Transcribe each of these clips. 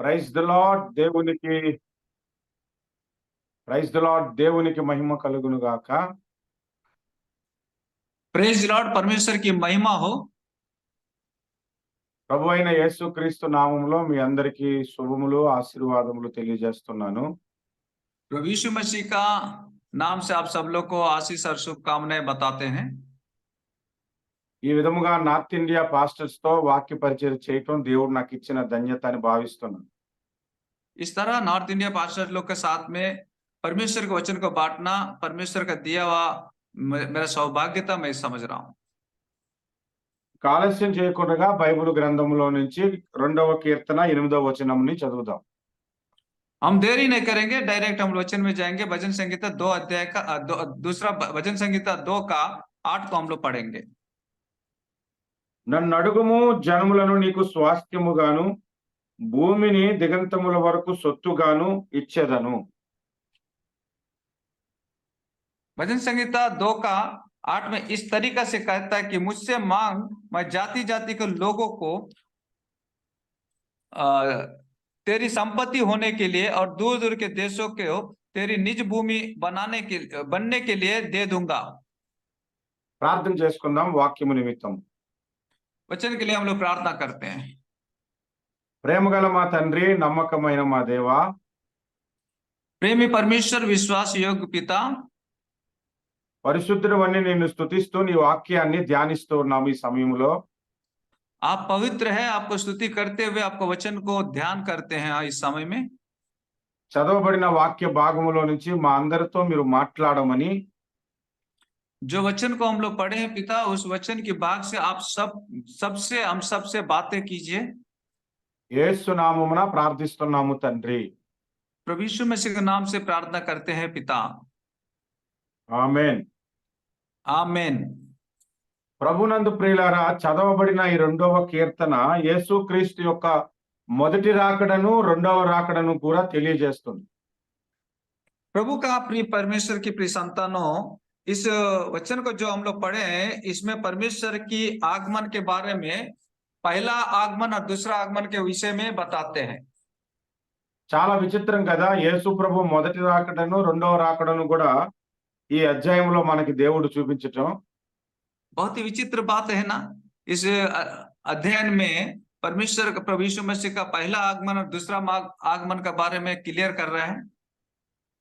Praise the lord దేవునికి praise the lord దేవునికి మహిమ కలుగును గాక. प्रेज लॉर्ड, परमेश्वर की महिमा हो। ప్రభు అయిన యేసుక్రీస్తు నామములో మీ అందరికీ శుభములు ఆశీర్వాదములు తెలియజేస్తున్నాను. प्रभु यीशु मसीह का नाम से आप सब लोग को आशीष और शुभकामनाएं बताते हैं। ఈ విధముగా నార్త్ ఇండియా పాస్టర్స్ తో వాక్య పరిచయం చేయటం దేవుడు నాకు ఇచ్చిన ధన్యత అని భావిస్తున్నాను. इस तरह नॉर्थ इंडिया पास्टर लोग के साथ में परमेश्वर के वचन को बांटना परमेश्वर का दिया हुआ मेरा सौभाग्यता मैं समझ रहा हूँ। ఆలస్యం చేయకుండా బైబిల్ గ్రంథంలో నుంచి 2వ కీర్తన 8వ వచనంని చదువుదాం. हम देरी नहीं करेंगे, डायरेक्ट हम वचन में जाएंगे। भजन संहिता 2 अध्याय का दूसरा भजन संहिता 2 का 8 को हम लोग पढ़ेंगे। నన్ను అడుగుము, జనములను నీకు స్వాస్థ్యముగాను భూమిని దిగంతముల వరకు సొత్తుగాను ఇచ్చేదను. भजन संहिता 2 का 8 में इस तरीका से कहता है कि मुझसे मांग, मैं जाति जाति के लोगों को तेरी संपत्ति होने के लिए और दूर दूर के देशों के तेरी निज भूमि बनने के लिए दे दूंगा। ప్రార్థన చేసుకుందాం వాక్యము నిమిత్తం. वचन के लिए हम लोग प्रार्थना करते हैं। ప్రేమగల మా తండ్రి, నమ్మకమైన మా దేవా, प्रेमी परमेश्वर, विश्वास योग्य पिता, పరిశుద్ధుడవని నిన్ను స్తుతిస్తూ నీ వాక్యాన్ని ధ్యానిస్తూ ఉన్నాము. ఈ సమయంలో आप पवित्र है, आपको स्तुति करते हुए आपको वचन को ध्यान करते हैं। इस समय में చదవబడిన వాక్య భాగములో నుంచి మా అందరితో మీరు మాట్లాడమని, जो वचन को हम लोग पढ़े हैं पिता, उस वचन की भाग से आप हम सबसे बातें कीजिए। యేసు నామమున ప్రార్థిస్తున్నాము తండ్రి. प्रभु यीशु मसीह के नाम से प्रार्थना करते हैं पिता, ఆమేన్. आमीन। ప్రభునందు ప్రియులారా, చదవబడిన ఈ 2వ కీర్తన యేసుక్రీస్తు యొక్క మొదటి రాకడను 2వ రాకడను కూడా తెలియజేస్తుంది. प्रभु का प्रिय परमेश्वर की प्रिय संतानों, इस वचन को जो हम लोग पढ़े हैं इसमें परमेश्वर की आगमन के बारे में, पहला आगमन और दूसरा आगमन के विषय में बताते हैं। చాలా విచిత్రం కదా, యేసు ప్రభు మొదటి రాకడను 2వ రాకడను కూడా ఈ అధ్యాయంలో మనకి దేవుడు చూపించటం. बहुत ही विचित्र बात है ना, इस अध्ययन में परमेश्वर का प्रभु यीशु मसीह का पहला आगमन और दूसरा आगमन के बारे में क्लियर कर रहे हैं।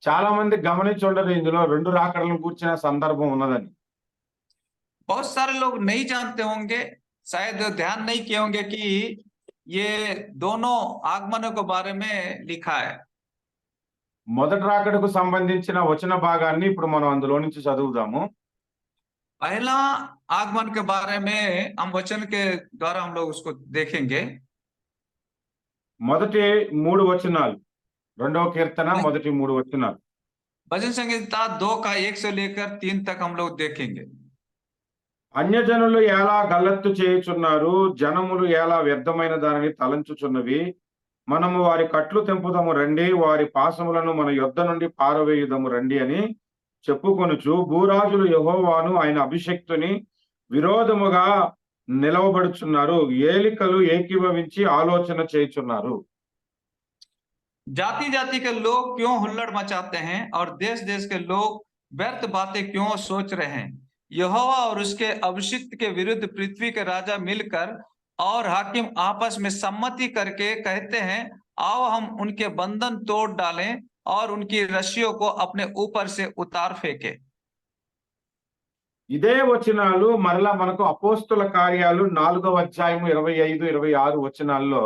చాలా మంది గమనించుండరు ఇందులో 2 రాకడలను కూర్చిన సందర్భం ఉన్నదని. बहुत सारे लोग नहीं जानते होंगे, शायद ध्यान नहीं किए होंगे कि ये दोनों आगमनों के बारे में लिखा है। మొదటి రాకడకు సంబంధించిన వచన భాగాన్ని ఇప్పుడు మనం అందులో నుంచి చదువుదాము. पहला आगमन के बारे में हम वचन के द्वारा हम लोग उसको देखेंगे। మొదటి 3 వచనాలు, 2వ కీర్తన మొదటి 3 వచనాలు. भजन संहिता 2 का 1 से लेकर 3 तक हम लोग देखेंगे। అన్యజనులు ఎలా గల్లత్తు చేయుచున్నారు, జనములు ఎలా వ్యర్థమైన దానిని తలంచుచున్నవి. మనము వారి కట్లు తెంపుదము రండి, వారి పాశములను మన యొద్ద నుండి పారవేయుదము రండి అని చెప్పుకొనుచు భూరాజులు యెహోవాను ఆయన అభిషక్తుని విరోధముగా నిలవబడుచున్నారు. ఏలికలు ఏకీభవించి ఆలోచన చేయుచున్నారు. जाति जाति के लोग क्यों हुल्लड़ मचाते हैं और देश देश के लोग व्यर्थ बातें क्यों सोच रहे हैं। यहोवा और उसके अभिषिक्त के विरुद्ध पृथ्वी के राजा मिलकर और हाकिम आपस में सम्मति करके कहते हैं, आओ हम उनके बंधन तोड़ डालें और उनकी रस्सियों को अपने ऊपर से उतार फेंके। ఇదే వచనాలు మరలా మనకు అపోస్తుల కార్యాలు 4వ అధ్యాయం 25, 26 వచనాల్లో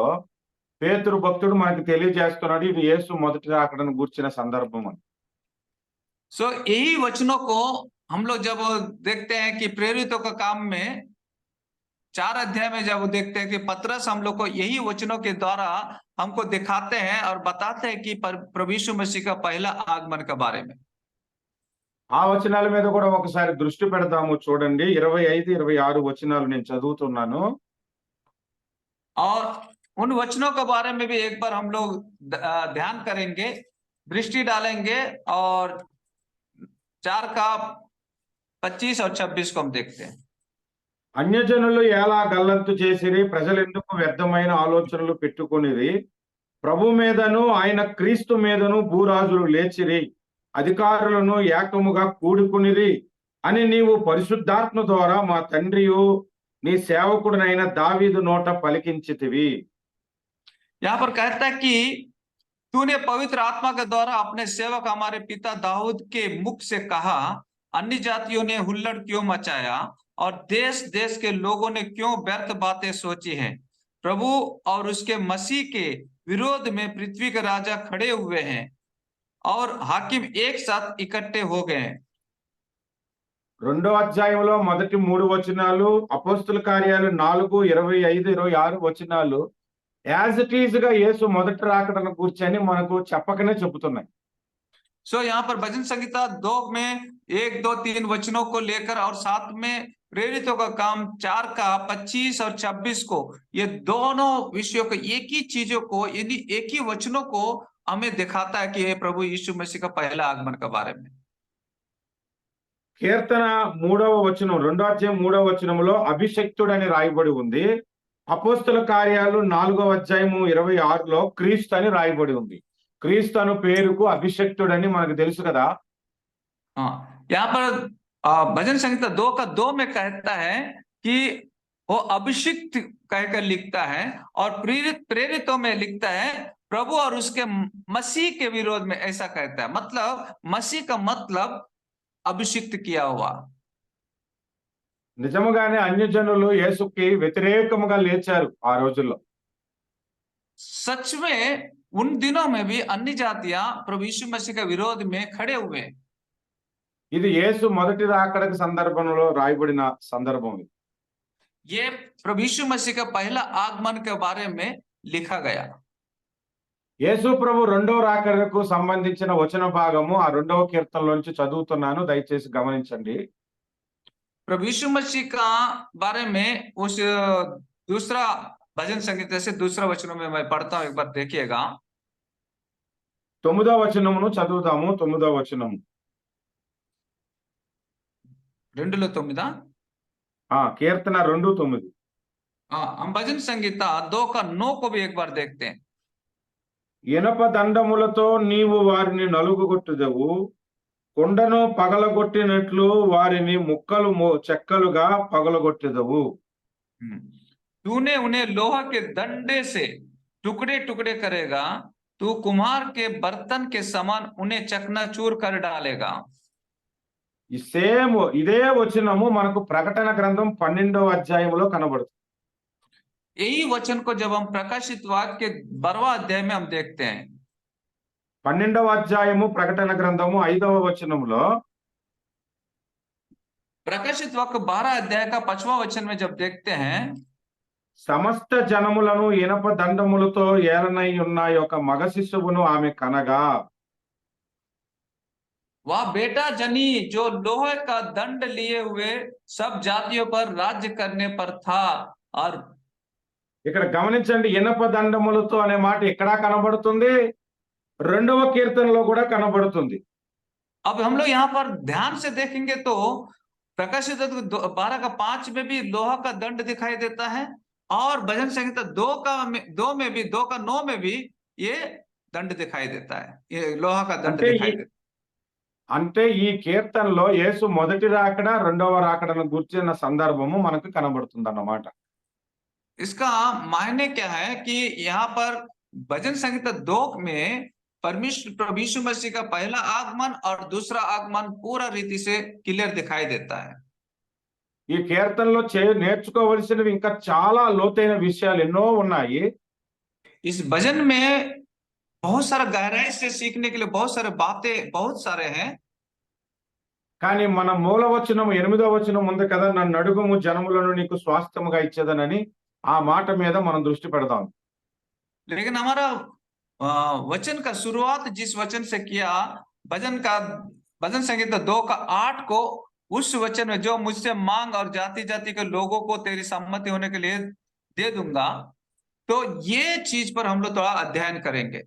పేతురు భక్తుడు మనకు తెలియజేస్తున్నాడు. ఇది యేసు మొదటి రాకడను గూర్చిన సందర్భం అని. सो यही वचनों को हम लोग जब देखते हैं कि प्रेरितों का काम में 4 अध्याय में जब देखते हैं कि पतरस हम लोग को यही वचनों के द्वारा हमको दिखाते हैं और बताते हैं कि प्रभु यीशु मसीह का पहला आगमन के बारे में। ఆ వచనాల మీద కూడా ఒకసారి దృష్టి పెడదాము. చూడండి, 25, 26 వచనాలు నేను చదువుతున్నాను. और उन वचनों के बारे में भी एक बार हम लोग ध्यान करेंगे, दृष्टि डालेंगे और 4 का 25 और 26 को हम देखते हैं। అన్యజనులు ఎలా గల్లంతు చేసిరి, ప్రజలెందుకు వ్యర్థమైన ఆలోచనలు పెట్టుకొనిరి. ప్రభు మీదను ఆయన క్రీస్తు మీదను భూరాజులు లేచిరి, అధికారులను ఏకముగా కూడుకునిరి అని నీవు పరిశుద్ధాత్మ ద్వారా మా తండ్రియు నీ సేవకుడనైన దావీదు నోట పలికించితివి. यहाँ पर कहता है कि तूने पवित्र आत्मा के द्वारा अपने सेवक हमारे पिता दाऊद के मुख से कहा, अन्य जातियों ने हुल्लड़ क्यों मचाया और देश देश के लोगों ने क्यों व्यर्थ बातें सोची हैं। प्रभु और उसके मसीह के विरोध में पृथ्वी के राजा खड़े हुए हैं और हाकिम एक साथ इकट्ठे हो गए हैं। 2వ అధ్యాయంలో మొదటి 3 వచనాలు, అపోస్తుల కార్యాలు 4, 25, 26 వచనాలు యాజ్ ఇట్ ఈజ్ గా యేసు మొదటి రాకడను కూర్చొని మనకు చెప్పకనే చెబుతున్నాయి. सो यहाँ पर भजन संहिता 2 में 1, 2, 3 वचनों को लेकर और साथ में प्रेरितों का काम 4 का 25 और 26 को, ये दोनों विषयों को, एक ही चीजों को, यानी एक ही वचनों को हमें दिखाता है कि ये प्रभु यीशु मसीह का पहला आगमन के बारे में। కీర్తన 3వ వచనం, 2వ అధ్యాయం 3వ వచనంలో అభిషక్తుడని రాయబడి ఉంది. అపోస్తుల కార్యాలు 4వ అధ్యాయము 26లో క్రీస్తు అని రాయబడి ఉంది. క్రీస్తు అను పేరుకు అభిషక్తుడని మనకు తెలుసు కదా. हाँ, यहाँ पर भजन संहिता 2 का 2 में कहता है कि वो अभिषिक्त कहकर लिखता है और प्रेरितों में लिखता है प्रभु और उसके मसीह के विरोध में, ऐसा कहता है। मतलब मसीह का मतलब अभिषिक्त किया हुआ। నిజముగానే అన్యజనులు యేసుకి వ్యతిరేకముగా లేచారు ఆ రోజుల్లో. सच में उन दिनों में भी अन्य जातियां प्रभु यीशु मसीह के विरोध में खड़े हुए। ఇది యేసు మొదటి రాకడ సందర్భంలో రాయబడిన సందర్భం ఇది. ये प्रभु यीशु मसीह का पहला आगमन के बारे में लिखा गया। యేసు ప్రభు 2వ రాకడకు సంబంధించిన వచన భాగము ఆ 2వ కీర్తనలోంచి చదువుతున్నాను, దయచేసి గమనించండి. प्रभु यीशु मसीह का बारे में उस दूसरा भजन संगीत से दूसरा वचनों में मैं पढ़ता हूं, एक बार देखिएगा। 9వ వచనమును చదువుదాము. 9వ వచనము, 2:9। కీర్తన 2:9. हम भजन संगीता 2 का 9 को भी एक बार देखते हैं। ఇనప దండములతో నీవు వారిని నలుగుగొట్టుదవు, కొండను పగలగొట్టినట్లు వారిని ముక్కలు చెక్కలుగా పగలగొట్టెదవు. तूने उन्हें लोहा के दंडे से टुकड़े टुकड़े करेगा, तू कुम्हार के बर्तन के समान उन्हें चकनाचूर कर डालेगा। ఇదే వచనము మనకు ప్రకటన గ్రంథం 12వ అధ్యాయంలో కనబడుతుంది. यही वचन को जब हम प्रकाशित वाक्य के 12वां अध्याय में हम देखते हैं, 12వ అధ్యాయము ప్రకటన గ్రంథము 5వ వచనంలో, प्रकाशित वाक्य 12 अध्याय का 5वां वचन में जब देखते हैं, సమస్త జనములను ఇనప దండములతో ఏలనై ఉన్న ఒక మగ శిశువును ఆమె కనగా, वह बेटा जनी जो लोहे का दंड लिए हुए सब जातियों पर राज्य करने पर था। और ఇక్కడ గమనించండి, ఇనప దండములతో అనే మాట ఎక్కడా కనబడుతుంది, 2వ కీర్తనలో కూడా కనబడుతుంది. अब हम लोग यहाँ पर ध्यान से देखेंगे तो प्रकाशित 12 का 5 में भी लोहा का दंड दिखाई देता है और भजन संहिता 2 में भी 2 का 9 में भी ये दंड दिखाई देता है, ये लोहा का दंड दिखाई देता है। అంటే ఈ కీర్తనలో యేసు మొదటి రాకడ 2వ రాకడను గుర్చిన సందర్భము మనకు కనబడుతుంది అన్నమాట. इसका मायने क्या है कि यहाँ पर भजन संहिता 2 में परमेश्वर प्रभु यीशु मसीह का पहला आगमन और दूसरा आगमन पूरा रीति से क्लियर दिखाई देता है। ఈ కీర్తనలో నేర్చుకోవలసినవి ఇంకా చాలా లోతైన విషయాలు ఎన్నో ఉన్నాయి. इस भजन में बहुत सारा गहराई से सीखने के लिए बहुत सारे बातें बहुत सारे हैं। కానీ మన మూల వచనం 8వ వచనం ఉంది కదా, నన్ను అడుగుము జనములను నీకు స్వాస్థ్యముగా ఇచ్చేదనని, ఆ మాట మీద మనం దృష్టి పెడదాం. लेकिन हमारा वचन का शुरुआत जिस वचन से किया, भजन संगीत 2 का 8 को, उस वचन में जो मुझसे मांग और जाति जाति के लोगों को तेरी सम्मति होने के लिए दे दूंगा, तो ये चीज पर हम लोग थोड़ा अध्ययन करेंगे।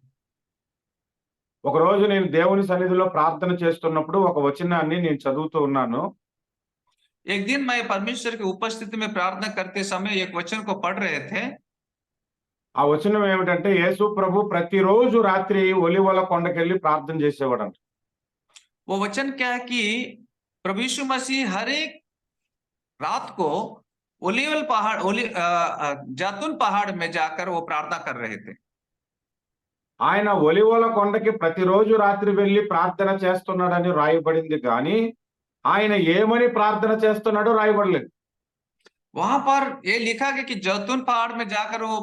ఒక రోజు నేను దేవుని సన్నిధిలో ప్రార్థన చేస్తున్నప్పుడు ఒక వచనాన్ని నేను చదువుతూ ఉన్నాను. एक दिन मैं परमेश्वर की उपस्थिति में प्रार्थना करते समय एक वचन को पढ़ रहे थे। ఆ వచనం ఏమిటంటే యేసు ప్రభు ప్రతిరోజు రాత్రి ఒలీవల కొండకెళ్ళి ప్రార్థన చేసేవాడంట. वो वचन क्या है कि प्रभु यीशु मसीह हर एक रात को जैतून पहाड़ में जाकर वो प्रार्थना कर रहे थे। ఆయన ఒలీవల కొండకి ప్రతిరోజు రాత్రి వెళ్లి ప్రార్థన చేస్తున్నాడని రాయబడింది గాని ఆయన ఏమని ప్రార్థన చేస్తున్నాడో రాయబడలేదు. वहां पर ये लिखा गया कि जैतून पहाड़ में जाकर वो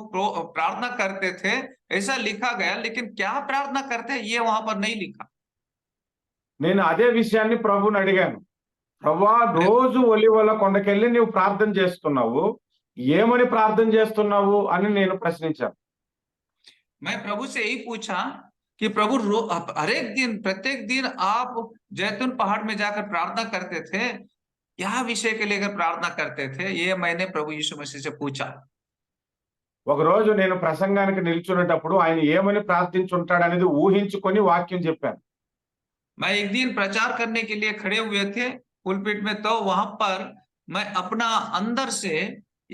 प्रार्थना करते थे, ऐसा लिखा गया, लेकिन क्या प्रार्थना करते हैं ये वहां पर नहीं लिखा। నేను అదే విషయాన్ని ప్రభువుని అడిగాను. ప్రభువా, రోజు ఒలీవల కొండకెళ్ళి నీవు ప్రార్థన చేస్తున్నావు, ఏమని ప్రార్థన చేస్తున్నావు అని నేను ప్రశ్నించాను. मैं प्रभु से यही पूछा कि प्रभु हर एक दिन प्रत्येक दिन आप जैतून पहाड़ में जाकर प्रार्थना करते थे, क्या विषय के लेकर प्रार्थना करते थे, ये मैंने प्रभु यीशु मसीह से पूछा। ఒకరోజు నేను ప్రసంగానికి నిల్చునేటప్పుడు ఆయన ఏమని ప్రార్థించుంటాడనేది ఊహించుకొని వాక్యం చెప్పాను. मैं एक दिन प्रचार करने के लिए खड़े हुए थे पुलपिट में, तो वहां पर मैं अपना अंदर से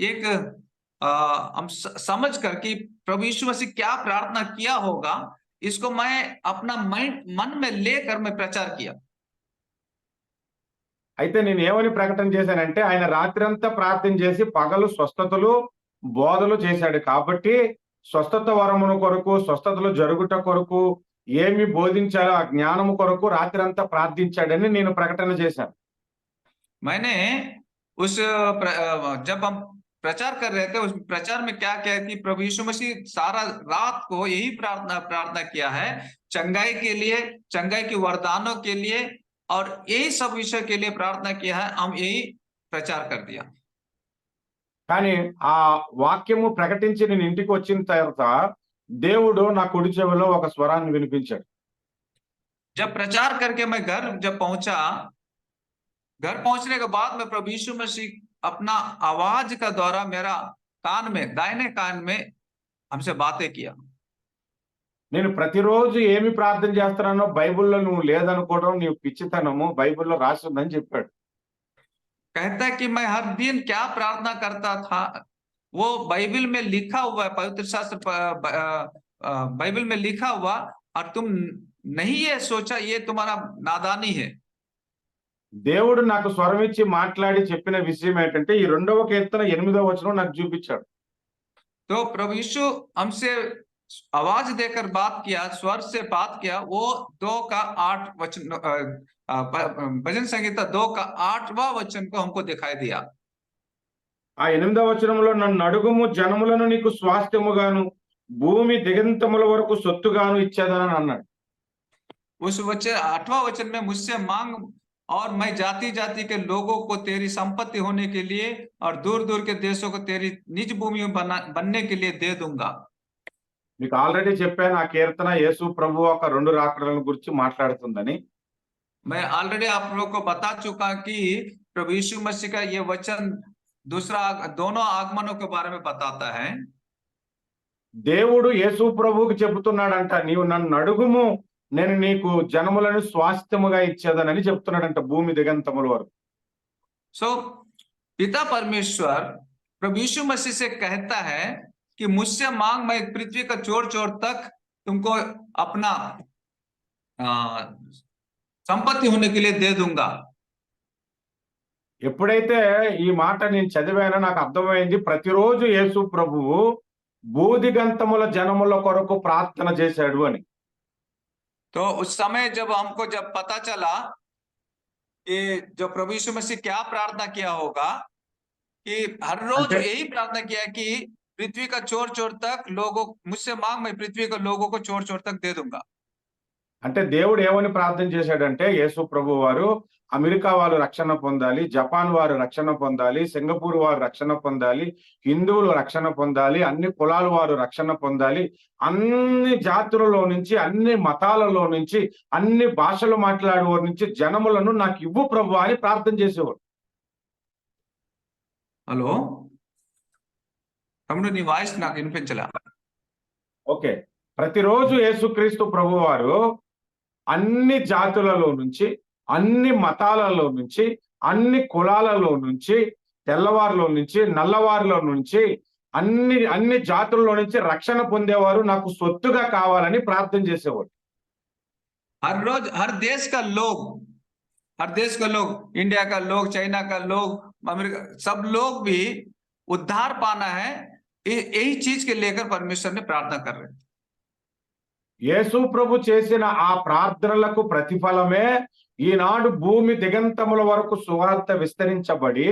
एक हम समझ कर कि प्रभु यीशु मसीह क्या प्रार्थना किया होगा, इसको मैं अपना मन में लेकर मैं प्रचार किया। అయితే నేను ఏమని ప్రకటన చేశానంటే ఆయన రాత్రంతా ప్రార్థన చేసి పగలు స్వస్థతలు బోధలు చేశాడు కాబట్టి స్వస్థత వరమును కొరకు, స్వస్థతలు జరుగుట కొరకు, ఏమి బోధించాలో ఆ జ్ఞానము కొరకు రాత్రంతా ప్రార్థించాడని నేను ప్రకటన చేశాను. मैंने उस जब हम प्रचार कर रहे थे, उस प्रचार में क्या क्या कि प्रभु यीशु मसीह सारा रात को यही प्रार्थना किया है, चंगाई के लिए, चंगाई के वरदानों के लिए और यही सब विषय के लिए प्रार्थना किया है, हम यही प्रचार कर दिया। కానీ ఆ వాక్యము ప్రకటించి నేను ఇంటికి వచ్చిన తర్వాత దేవుడు నా కుడి చెవిలో ఒక స్వరాన్ని వినిపించాడు. जब प्रचार करके मैं जब पहुंचा, घर पहुंचने के बाद में प्रभु यीशु मसीह अपना आवाज का द्वारा मेरा कान में, दाहिने कान में हमसे बातें किया। నేను ప్రతిరోజు ఏమి ప్రార్థన చేస్తున్నానో బైబిల్లో నువ్వు లేదనుకోవడం నీవు పిచ్చితనము, బైబిల్లో రాసి ఉందని చెప్పాడు. कहता है कि मैं हर दिन क्या प्रार्थना करता था वो बाइबल में लिखा हुआ है, पवित्र शास्त्र बाइबल में लिखा हुआ, और तुम नहीं ये सोचा, ये तुम्हारा नादानी है। దేవుడు నాకు స్వరం ఇచ్చి మాట్లాడి చెప్పిన విషయం ఏంటంటే ఈ 2వ కీర్తన 8వ వచనం నాకు చూపించాడు. तो प्रभु यीशु हमसे आवाज देकर बात किया, स्वर से बात किया, वो 2:8 वचन, भजन संहिता 2:8वां वचन को हमको दिखाई दिया। ఆ 8వ వచనంలో నన్ను అడుగుము, జనములను నీకు స్వాస్థ్యముగాను భూమి దిగంతముల వరకు సొత్తుగాను ఇచ్చేదనని అన్నాడు. उस वचन 8वां वचन में मुझसे मांग और मैं जाति जाति के लोगों को तेरी संपत्ति होने के लिए और दूर दूर के देशों को तेरी निज भूमि बनने के लिए दे दूंगा। మీకు ఆల్రెడీ చెప్పాను ఆ కీర్తన యేసు ప్రభు ఒక 2 రాకడలను గురించి మాట్లాడుతుందని. मैं ऑलरेडी आप लोगों को बता चुका कि प्रभु यीशु मसीह का ये वचन दोनों आगमनों के बारे में बताता है। దేవుడు యేసు ప్రభువుకి చెబుతున్నాడంట, నీవు నన్ను అడుగుము, నేను నీకు జనములను స్వాస్థ్యముగా ఇచ్చేదనని చెప్తున్నాడంట భూమి దిగంతముల వరకు. सो पिता परमेश्वर प्रभु यीशु मसीह से कहता है कि मुझसे मांग, मैं पृथ्वी का चोर चोर तक तुमको अपना संपत्ति होने के लिए दे दूंगा। ఎప్పుడైతే ఈ మాట నేను చదివానో నాకు అర్థమైంది, ప్రతిరోజు యేసు ప్రభువు భూదిగంతముల జనముల కొరకు ప్రార్థన చేశాడు అని. तो उस समय जब पता चला कि जो प्रभु यीशु मसीह क्या प्रार्थना किया होगा, कि हर रोज यही प्रार्थना किया कि पृथ्वी का चोर चोर तक लोगों, मुझसे मांग, मैं पृथ्वी के लोगों को चोर चोर तक दे दूंगा। అంటే దేవుడు ఏమని ప్రార్థన చేశాడంటే యేసు ప్రభు వారు అమెరికా వారు రక్షణ పొందాలి, జపాన్ వారు రక్షణ పొందాలి, సింగపూర్ వారు రక్షణ పొందాలి, హిందువులు రక్షణ పొందాలి, అన్ని కులాల వారు రక్షణ పొందాలి, అన్ని జాతులలో నుంచి, అన్ని మతాలలో నుంచి, అన్ని భాషలు మాట్లాడేవారి నుంచి జనములను నాకు ఇవ్వు ప్రభు అని ప్రార్థన చేసేవాడు. హలో తమ్ముడు, నీ వాయిస్ నాకు వినిపించలే. ఓకే, ప్రతిరోజు యేసుక్రీస్తు ప్రభు వారు అన్ని జాతులలో నుంచి, అన్ని మతాలలో నుంచి, అన్ని కులాలలో నుంచి, తెల్లవారిలో నుంచి, నల్లవారిలో నుంచి, అన్ని అన్ని జాతుల్లో నుంచి రక్షణ పొందేవారు నాకు సొత్తుగా కావాలని ప్రార్థన చేసేవాడు. हर रोज हर देश का लोग, इंडिया का लोग, चाइना का लोग, अमेरिका, सब लोग भी उद्धार पाना है, यही चीज के लेकर परमेश्वर ने प्रार्थना कर रहे थे। యేసు ప్రభు చేసిన ఆ ప్రార్థనలకు ప్రతిఫలమే ఈనాడు భూమి దిగంతముల వరకు సువార్త విస్తరించబడి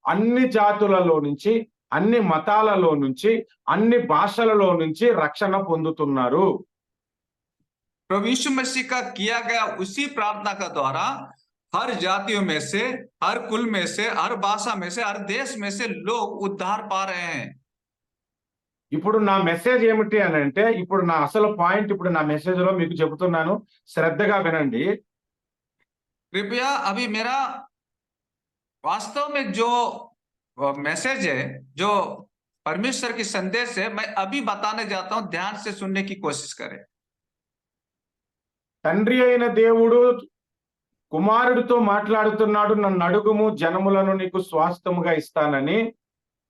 అన్ని జాతులలో నుంచి, అన్ని మతాలలో నుంచి, అన్ని భాషలలో నుంచి రక్షణ పొందుతున్నారు. प्रभु यीशु मसीह का किया गया उसी प्रार्थना का द्वारा हर जातियों में से, हर कुल में से, हर भाषा में से, हर देश में से लोग उद्धार पा रहे हैं। ఇప్పుడు నా మెసేజ్ ఏమిటి అని అంటే, ఇప్పుడు నా అసలు పాయింట్ ఇప్పుడు నా మెసేజ్ లో మీకు చెబుతున్నాను, శ్రద్ధగా వినండి. कृपया अभी मेरा वास्तव में जो मैसेज है, जो परमेश्वर की संदेश है, मैं अभी बताने जाता हूं, ध्यान से सुनने की कोशिश करें। తండ్రి అయిన దేవుడు కుమారుడితో మాట్లాడుతున్నాడు, నన్ను అడుగుము జనములను నీకు స్వాస్థ్యముగా ఇస్తానని.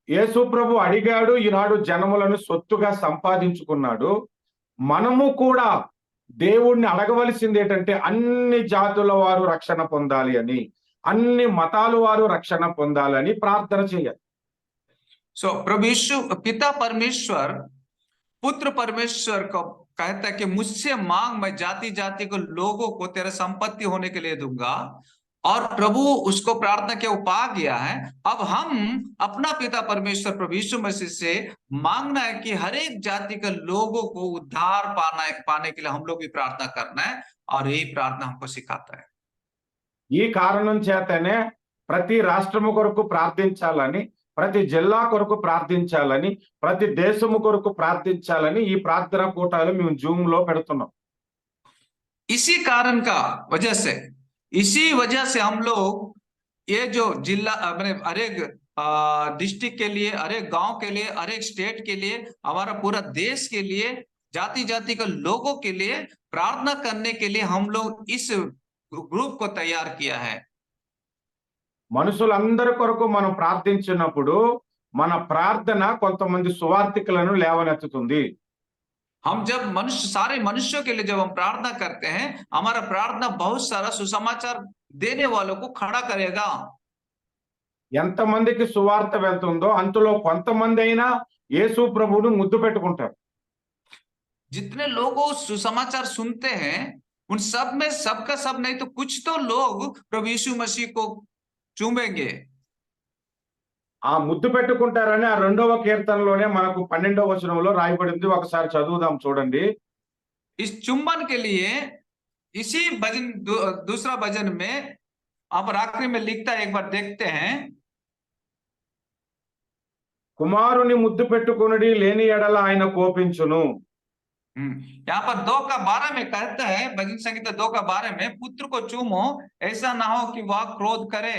యేసు ప్రభు అడిగాడు, ఈనాడు జనములను సొత్తుగా సంపాదించుకున్నాడు. మనము కూడా దేవుణ్ణి అడగవలసింది ఏంటంటే అన్ని జాతుల వారు రక్షణ పొందాలి అని, అన్ని మతాల వారు రక్షణ పొందాలని ప్రార్థన చేయాలి. सो प्रभु यीशु पिता परमेश्वर पुत्र परमेश्वर को कहता है कि मुझसे मांग, मैं जाति जाति को लोगों को तेरा संपत्ति होने के लिए दूंगा। और प्रभु उसको प्रार्थना के वो पा गया है। अब हम अपना पिता परमेश्वर प्रभु यीशु मसीह से मांगना है कि हर एक जाति के लोगों को उद्धार पाने के लिए हम लोग भी प्रार्थना करना है, और यही प्रार्थना हमको सिखाता है। ఈ కారణం చేతనే ప్రతి రాష్ట్రము కొరకు ప్రార్థించాలని, ప్రతి జిల్లా కొరకు ప్రార్థించాలని, ప్రతి దేశము కొరకు ప్రార్థించాలని ఈ ప్రార్థనా కూటాలు మేము జూమ్ లో పెడుతున్నాం. इसी कारण का वजह से, इसी वजह से हम लोग ये जो जिला हर एक डिस्ट्रिक्ट के लिए, हर एक गांव के लिए, हर एक स्टेट के लिए, हमारा पूरा देश के लिए, जाति जाति के लोगों के लिए प्रार्थना करने के लिए हम लोग इस ग्रुप को तैयार किया है। మనుషులందరి కొరకు మనం ప్రార్థించినప్పుడు మన ప్రార్థన కొంతమంది సువార్థికులను లేవనెత్తుతుంది. हम जब सारे मनुष्यों के लिए जब हम प्रार्थना करते हैं, हमारा प्रार्थना बहुत सारा सुसमाचार देने वालों को खड़ा करेगा। ఎంతమందికి సువార్త వెళ్తుందో అంతలో కొంతమంది అయినా యేసు ప్రభువును ముద్దు పెట్టుకుంటారు. जितने लोग सुसमाचार सुनते हैं, उन सब में सबका सब नहीं तो कुछ तो लोग प्रभु यीशु मसीह को चूमेंगे। ఆ ముద్దు పెట్టుకుంటారని ఆ 2వ కీర్తనలోనే మనకు 12వ వచనంలో రాయబడింది. ఒకసారి చదువుదాం చూడండి. इस चुंबन के लिए इसी भजन दूसरा भजन में अब आखिरी में लिखता है, एक बार देखते हैं। కుమారుని ముద్దు పెట్టుకొనుడి, లేని ఎడల ఆయన కోపించును. यहाँ पर 2:12 में कहता है, भजन संहिता 2:12 में, पुत्र को चूमो, ऐसा ना हो कि वह क्रोध करे।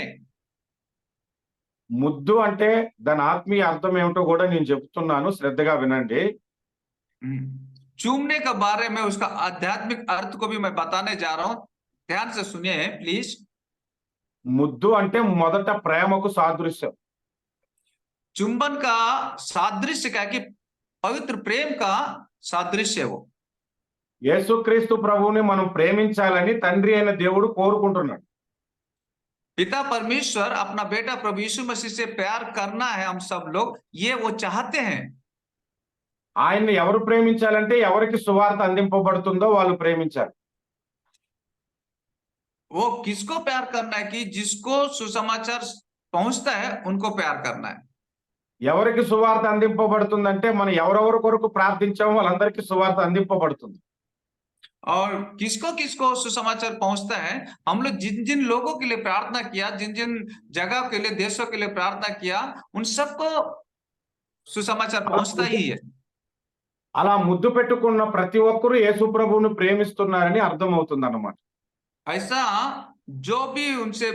ముద్దు అంటే దాని ఆత్మీయ అర్థం ఏమిటో కూడా నేను చెప్తున్నాను, శ్రద్ధగా వినండి. चूमने के बारे में उसका आध्यात्मिक अर्थ को भी मैं बताने जा रहा हूं, ध्यान से सुनिए प्लीज। ముద్దు అంటే మొదట ప్రేమకు సాదృశ్యం. चुंबन का सादृश्य क्या कि पवित्र प्रेम का सादृश्य है वो। యేసుక్రీస్తు ప్రభువుని మనం ప్రేమించాలని తండ్రి అయిన దేవుడు కోరుకుంటున్నాడు. पिता परमेश्वर अपना बेटा प्रभु यीशु मसीह से प्यार करना है, हम सब लोग ये वो चाहते हैं। ఆయన్ని ఎవరు ప్రేమించాలంటే ఎవరికి సువార్త అందింపబడుతుందో వాళ్ళు ప్రేమించాలి. वो किसको प्यार करना है कि जिसको सुसमाचार पहुंचता है उनको प्यार करना है। ఎవరికి సువార్త అందింపబడుతుందంటే మనం ఎవరెవరి కొరకు ప్రార్థించామో వాళ్ళందరికీ సువార్త అందింపబడుతుంది. और किसको किसको सुसमाचार पहुंचता है, हम लोग जिन जिन लोगों के लिए प्रार्थना किया, जिन जिन जगह के लिए, देशों के लिए प्रार्थना किया, उन सबको सुसमाचार पहुंचता ही है। అలా ముద్దు పెట్టుకున్న ప్రతి ఒక్కరూ యేసు ప్రభువును ప్రేమిస్తున్నారని అర్థమవుతుంది అన్నమాట. ऐसा जो भी उनसे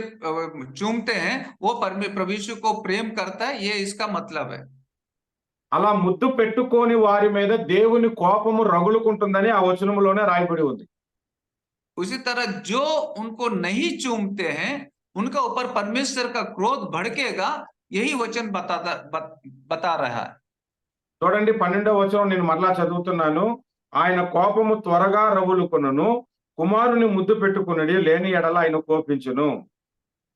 चूमते हैं वो प्रभु यीशु को प्रेम करता है, ये इसका मतलब है। అలా ముద్దు పెట్టుకోని వారి మీద దేవుని కోపము రగులుకుంటుందని ఆ వచనంలోనే రాయబడి ఉంది. उसी तरह जो उनको नहीं चूमते हैं उनका ऊपर परमेश्वर का क्रोध भड़केगा, यही वचन बता रहा है। చూడండి 12వ వచనం నేను మరలా చదువుతున్నాను. ఆయన కోపము త్వరగా రగులుకొనును, కుమారుని ముద్దు పెట్టుకొనుడి, లేని ఎడల ఆయన కోపించును.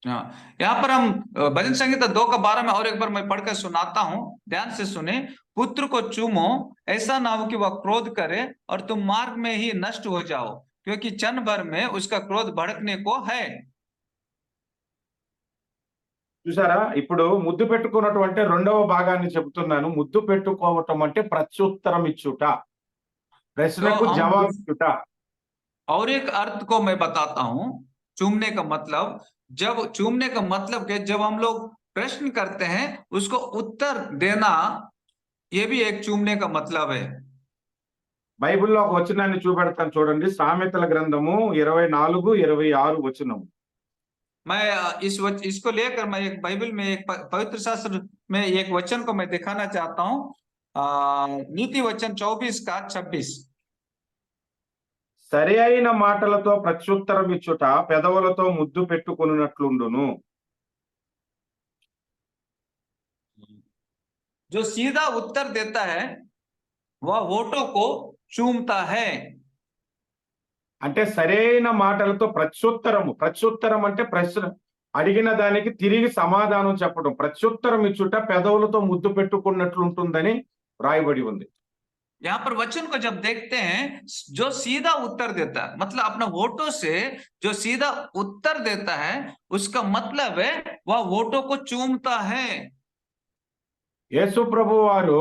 हाँ, यहाँ पर हम भजन संहिता 2 का 12 में और एक बार मैं पढ़कर सुनाता हूँ, ध्यान से सुने। पुत्र को चूमो, ऐसा ना हो कि वह क्रोध करे और तुम मार्ग में ही नष्ट हो जाओ, क्योंकि क्षण भर में उसका क्रोध भड़कने को है। చూసారా? ఇప్పుడు ముద్దు పెట్టుకున్నటువంటి రెండవ భాగాన్ని చెబుతున్నాను. ముద్దు పెట్టుకోవటం అంటే ప్రత్యుత్తరం ఇచ్చుట. ప్రశ్నకు तो हम జవాబిచ్చుట. और एक अर्थ को मैं बताता हूँ, चूमने का मतलब, जब चूमने का मतलब कि जब हम लोग प्रश्न करते हैं उसको उत्तर देना, ये भी एक चूमने का मतलब है। బైబిల్‌లో ఒక వచనాన్ని చూపెడతాను చూడండి. సామెతల గ్రంథము 24, 26 వచనం. मैं इसको लेकर मैं एक बाइबल में एक पवित्र शास्त्र में एक वचन को मैं दिखाना चाहता हूँ। नीति वचन 24 का 26। సరి అయిన మాటలతో ప్రత్యుత్తరం ఇచ్చుట పెదవులతో ముద్దు పెట్టుకొనున్నట్లుండును. जो सीधा उत्तर देता है वह होठों को चूमता है। అంటే సరైన మాటలతో ప్రత్యుత్తరం అంటే ప్రశ్న అడిగిన దానికి తిరిగి సమాధానం చెప్పడం. ప్రత్యుత్తరం ఇచ్చుట పెదవులతో ముద్దు పెట్టుకున్నట్లుంటుందని రాయబడి ఉంది. यहाँ पर वचन को जब देखते हैं, जो सीधा उत्तर देता है, मतलब अपना वोटों से जो सीधा उत्तर देता है, उसका मतलब है वह वोटों को चूमता है। యేసు ప్రభు వారు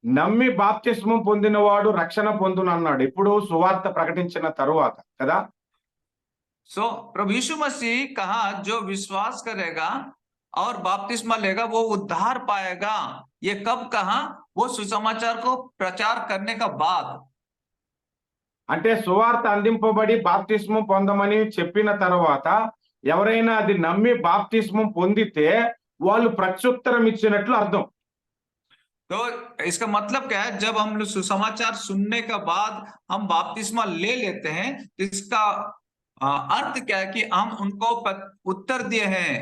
నమ్మి బాప్తిస్మం పొందినవాడు రక్షణ పొందును అన్నాడు. ఇప్పుడు సువార్త ప్రకటించిన తరువాత కదా. सो प्रभु यीशु मसीह कहा, जो विश्वास करेगा और बपतिस्मा लेगा वो उद्धार पाएगा। ये कब कहा? वो सुसमाचार को प्रचार करने का बाद। అంటే సువార్త అందింపబడి బాప్తిస్మం పొందమని చెప్పిన తర్వాత ఎవరైనా అది నమ్మి బాప్తిస్మం పొందితే వాళ్ళు ప్రత్యుత్తరం ఇచ్చినట్లు అర్థం. तो इसका मतलब क्या है? जब हम लोग सुसमाचार सुनने के बाद हम बपतिस्मा ले लेते हैं, तो इसका अर्थ क्या है कि हम उनको उत्तर दिए हैं,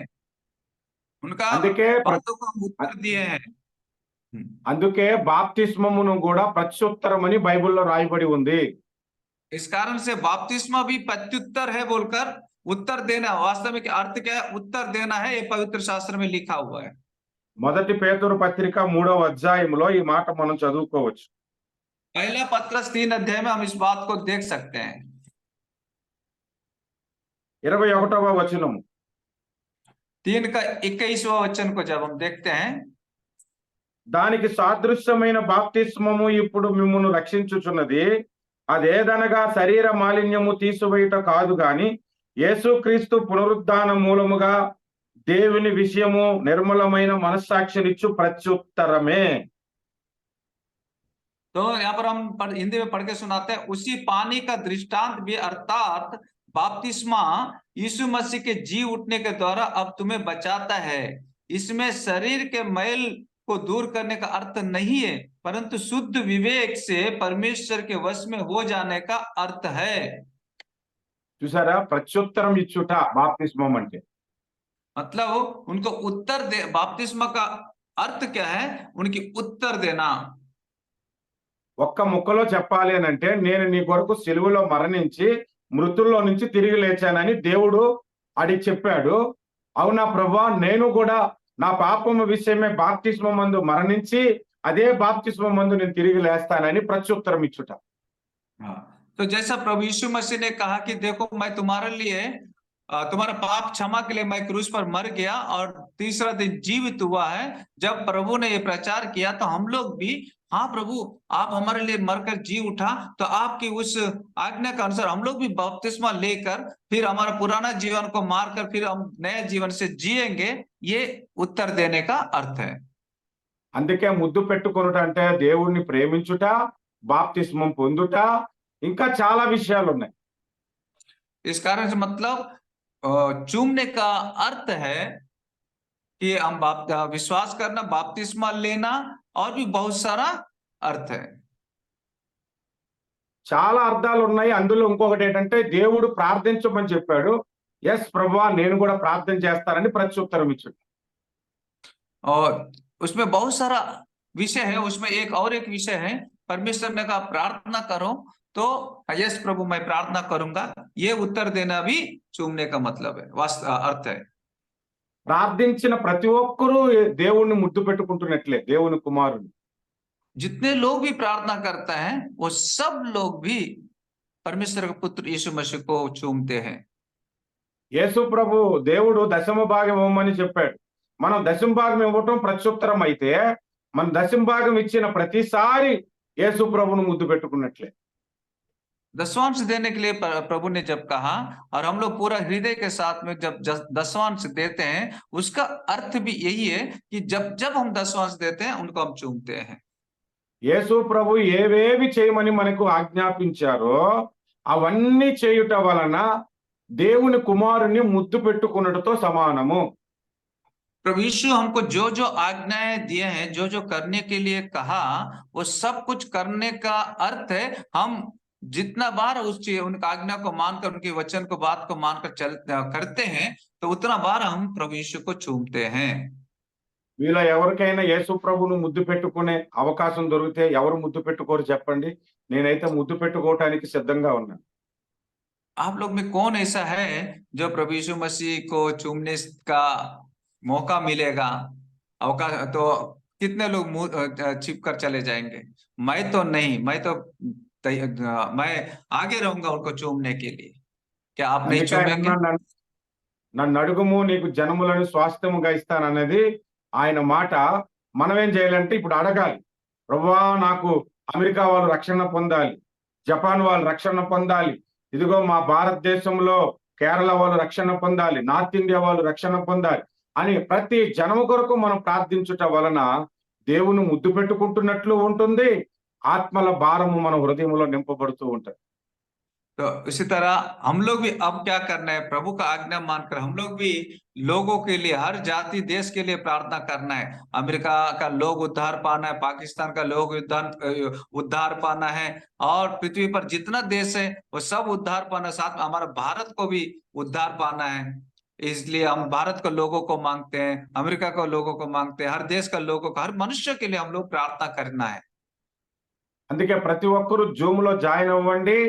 उनका అందుకే बातों को हम उत्तर दिए हैं। అందుకే బాప్తిస్మమును కూడా ప్రత్యుత్తరం అని బైబిల్లో రాయబడి ఉంది. इस कारण से बपतिस्मा भी प्रत्युत्तर है बोलकर उत्तर देना, वास्तव में अर्थ क्या है? उत्तर देना है। ये पवित्र शास्त्र में लिखा हुआ है। మొదటి పేతురు పత్రిక 3వ అధ్యాయంలో ఈ మాట మనం చదువుకోవచ్చు. पहला पत्रस 3 अध्याय में हम इस बात को देख सकते हैं। 21వ వచనము. 3 का 21वां वचन को जब हम देखते हैं, దానికి సాదృశ్యమైన బాప్తిస్మము ఇప్పుడు మిమ్మును రక్షించుచున్నది. అదేదనగా శరీర మాలిన్యము తీసివేయుట కాదు గాని యేసుక్రీస్తు పునరుద్ధాన మూలముగా దేవుని విషయము నిర్మలమైన మనస్సాక్షినిచ్చు ప్రత్యుత్తరమే. तो यहाँ पर हम हिंदी में पढ़ के सुनाते हैं, उसी पानी का दृष्टांत भी अर्थात बपतिस्मा यीशु मसीह के जी उठने के द्वारा अब तुम्हें बचाता है। इसमें शरीर के मैल को दूर करने का अर्थ नहीं है, परंतु शुद्ध विवेक से परमेश्वर के वश में हो जाने का अर्थ है। చూసారా? ప్రత్యుత్తరం ఇచ్చుట బాప్తిస్మం అంటే. मतलब उनको उत्तर दे, बपतिस्मा का अर्थ क्या है? उनकी उत्तर देना। ఒక్క ముక్కలో చెప్పాలి అనంటే, నేను నీ కొరకు సిలువలో మరణించి మృతుల్లో నుంచి తిరిగి లేచానని దేవుడు అడిగి చెప్పాడు. అవునా ప్రభువా, నేను కూడా నా పాపము విషయమే బాప్తిస్మం మందు మరణించి అదే బాప్తిస్మం మందు నేను తిరిగి లేస్తానని ప్రత్యుత్తరం ఇచ్చుట. तो जैसा प्रभु यीशु मसीह ने कहा कि देखो मैं तुम्हारे लिए तुम्हारा पाप क्षमा के लिए मैं क्रूस पर मर गया और तीसरा दिन जीवित हुआ है। जब प्रभु ने ये प्रचार किया तो हम लोग भी, हाँ प्रभु आप हमारे लिए मरकर जी उठा, तो आपकी उस आज्ञा के अनुसार हम लोग भी बपतिस्मा लेकर फिर हमारा पुराना जीवन को मारकर फिर हम नए जीवन से जिएंगे। ये उत्तर देने का अर्थ है। అందుకే ముద్దు పెట్టుకొనుట అంటే దేవుణ్ణి ప్రేమించుట, బాప్తిస్మం పొందుట, ఇంకా చాలా విషయాలు ఉన్నాయి. इस कारण से मतलब चूमने का अर्थ है कि हम विश्वास करना, बपतिस्मा लेना, और भी बहुत सारा अर्थ है। చాలా అర్థాలు ఉన్నాయి. అందులో ఇంకొకటి ఏంటంటే దేవుడు ప్రార్థించమని చెప్పాడు. ఎస్ ప్రభువా నేను కూడా ప్రార్థన చేస్తానని ప్రత్యుత్తరం ఇచ్చాడు. और उसमें बहुत सारा विषय है, उसमें एक विषय है, परमेश्वर ने कहा प्रार्थना करो, तो यस प्रभु मैं प्रार्थना करूंगा, ये उत्तर देना भी चूमने का मतलब है, अर्थ है। ప్రార్థించిన ప్రతి ఒక్కరూ దేవుణ్ణి ముద్దు పెట్టుకుంటున్నట్లే, దేవుని కుమారుని. जितने लोग भी प्रार्थना करते हैं वो सब लोग भी परमेश्वर के पुत्र यीशु मसीह को चूमते हैं। యేసు ప్రభు దేవుడు దశమ భాగం ఇవ్వమని చెప్పాడు. మనం దశమ భాగం ఇవ్వటం ప్రత్యుత్తరం అయితే, మన దశమ భాగం ఇచ్చిన ప్రతిసారి యేసు ప్రభును ముద్దు పెట్టుకున్నట్లే. दशवांश देने के लिए प्रभु ने जब कहा, और हम लोग पूरा हृदय के साथ में जब दशवांश देते हैं, उसका अर्थ भी यही है कि जब जब हम दशवांश देते हैं उनको हम चूमते हैं। యేసు ప్రభు ఏవేవి చేయమని మనకు ఆజ్ఞాపించారో అవన్నీ చేయుట వలన దేవుని కుమారుని ముద్దు పెట్టుకున్నటతో సమానము. प्रभु यीशु हमको जो जो आज्ञाएं दिए हैं, जो जो करने के लिए कहा, वो सब कुछ करने का अर्थ है हम जितना बार उनका आज्ञा को मानकर, उनके वचन को, बात को मानकर करते हैं, तो उतना बार हम प्रभु यीशु को चूमते हैं। మీలో ఎవరికైనా యేసు ప్రభును ముద్దు పెట్టుకునే అవకాశం దొరికితే ఎవరు ముద్దు పెట్టుకోరు చెప్పండి? నేనైతే ముద్దు పెట్టుకోవటానికి సిద్ధంగా ఉన్నాను. आप लोग में कौन ऐसा है जो प्रभु यीशु मसीह को चूमने का मौका मिलेगा, अवकाश, तो कितने लोग मुंह छिप कर चले जाएंगे? मैं तो नहीं, मैं आगे रहूंगा उनको चूमने के लिए। क्या आप नहीं అందుకే ఆయన चूमेंगे? అన్నాడు, నన్ను అడుగుము నీకు జనములను స్వాస్థ్యముగా ఇస్తానన్నది ఆయన మాట. మనమేం చేయాలంటే ఇప్పుడు అడగాలి. ప్రభువా నాకు అమెరికా వాళ్ళు రక్షణ పొందాలి, జపాన్ వాళ్ళు రక్షణ పొందాలి, ఇదిగో మా భారతదేశంలో కేరళ వాళ్ళు రక్షణ పొందాలి, నార్త్ ఇండియా వాళ్ళు రక్షణ పొందాలి అని ప్రతి జనము కొరకు మనం ప్రార్థించుట వలన దేవుని ముద్దు పెట్టుకుంటున్నట్లు ఉంటుంది, ఆత్మల భారము మన హృదయంలో నింపబడుతూ ఉంటది. तो इसी तरह हम लोग भी अब क्या करना है, प्रभु का आज्ञा मानकर हम लोग भी लोगों के लिए, हर जाति देश के लिए प्रार्थना करना है। अमेरिका का लोग उद्धार पाना है, पाकिस्तान का लोग उद्धार पाना है, और पृथ्वी पर जितना देश है वो सब उद्धार पाना, साथ में हमारा भारत को भी उद्धार पाना है। इसलिए हम भारत के लोगों को मांगते हैं, अमेरिका के लोगों को मांगते हैं, हर देश का लोगों को, हर मनुष्य के लिए हम लोग प्रार्थना करना है। అందుకే ప్రతి ఒక్కరూ జూమ్ లో జాయిన్ అవ్వండి.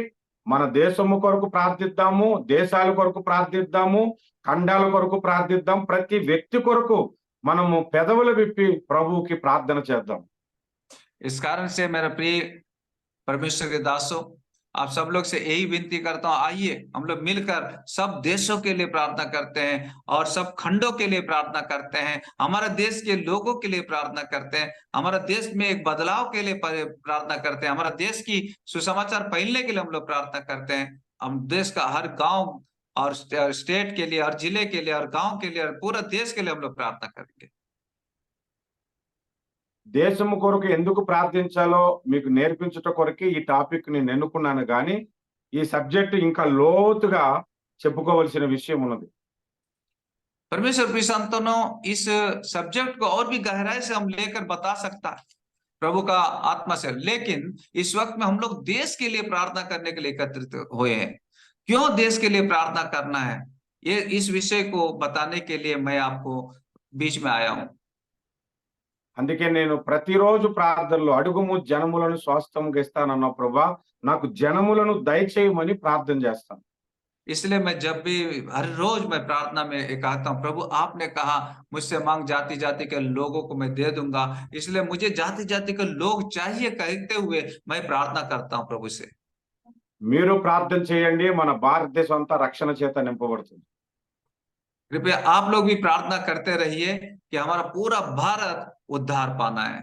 మన దేశము కొరకు ప్రార్థిద్దాము, దేశాల కొరకు ప్రార్థిద్దాము, ఖండాల కొరకు ప్రార్థిద్దాం. ప్రతి వ్యక్తి కొరకు మనము పెదవులు విప్పి ప్రభువుకి ప్రార్థన చేద్దాం. इस कारण से मेरा प्रिय परमेश्वर के दासों, आप सब लोग से यही विनती करता हूं, आइए हम लोग मिलकर सब देशों के लिए प्रार्थना करते हैं, और सब खंडों के लिए प्रार्थना करते हैं, हमारा देश के लोगों के लिए प्रार्थना करते हैं, हमारा देश में एक बदलाव के लिए प्रार्थना करते हैं, हमारा देश की सुसमाचार फैलने के लिए हम लोग प्रार्थना करते हैं। हम देश का हर गांव और स्टेट के लिए, हर जिले के लिए, हर गांव के लिए, और पूरा देश के लिए हम लोग प्रार्थना करेंगे। దేశము కొరకు ఎందుకు ప్రార్థించాలో మీకు నేర్పించుట కొరకే ఈ టాపిక్ నేను ఎన్నుకున్నాను, కానీ ఈ సబ్జెక్ట్ ఇంకా లోతుగా చెప్పుకోవలసిన విషయం ఉన్నది. परमेश्वर प्रिय संतानों, इस सब्जेक्ट को और भी गहराई से हम लेकर बता सकता है प्रभु का आत्मा से, लेकिन इस वक्त में हम लोग देश के लिए प्रार्थना करने के लिए एकत्रित हुए हैं। क्यों देश के लिए प्रार्थना करना है, ये इस विषय को बताने के लिए मैं आपको बीच में आया हूं। అందుకే నేను ప్రతిరోజు ప్రార్థనలో అడుగుము జనములను స్వాస్థ్యముగా ఇస్తానన్న ప్రభువా, నాకు జనములను దయచేయమని ప్రార్థన చేస్తాను. इसलिए मैं जब भी हर रोज मैं प्रार्थना में कहता हूँ, प्रभु आपने कहा मुझसे मांग, जाति जाति के लोगों को मैं दे दूंगा, इसलिए मुझे जाति जाति के लोग चाहिए कहते हुए मैं प्रार्थना करता हूँ प्रभु से। మీరు ప్రార్థన చేయండి, మన భారతదేశం అంతా రక్షణ చేత నింపబడుతుంది. कृपया आप लोग भी प्रार्थना करते रहिए कि हमारा पूरा भारत उद्धार पाना है।